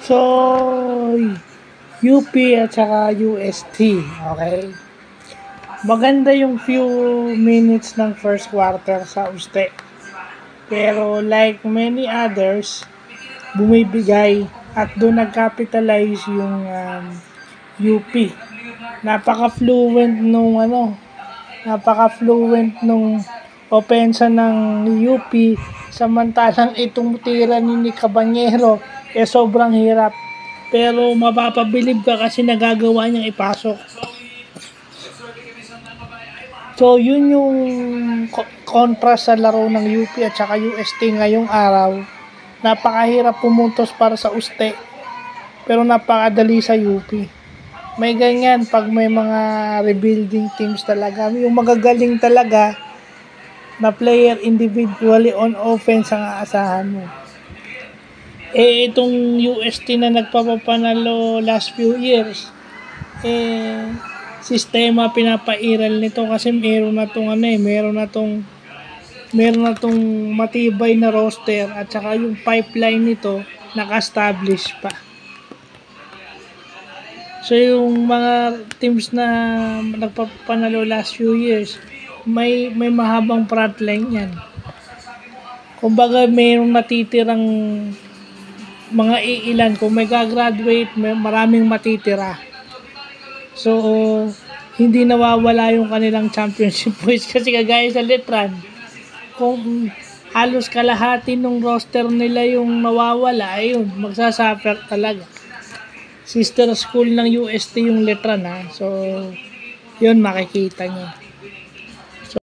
So, UP at saka UST, okay? Maganda yung few minutes ng first quarter sa UST. Pero like many others, bumibigay at doon nag-capitalize yung UP. Napaka-fluent nung opensa ng UP, samantalang itong tira ni Cabanyero sobrang hirap. Pero mapapabilib ka kasi nagagawa niyang ipasok. So yun yung contrast sa laro ng UP at saka UST ngayong araw. Napakahirap pumuntos para sa UST, pero napakadali sa UP. May ganyan pag may mga rebuilding teams talaga. Yung magagaling talaga na player individually on offense ang aasahan mo. Itong UST na nagpapapanalo last few years, sistema pinapairal nito kasi meron na tong matibay na roster at saka yung pipeline nito naka-establish pa. So yung mga teams na nagpapanalo last few years, may mahabang frontline yan. Kumbaga mayroong natitirang mga iilan, kung may gagraduate, maraming matitira. So hindi nawawala yung kanilang championship points kasi kagaya sa Letran, kung halos kalahati ng roster nila yung nawawala, ayun, magsasuffer talaga. Sister school ng UST yung Letran, ha. So, yun makikita nyo.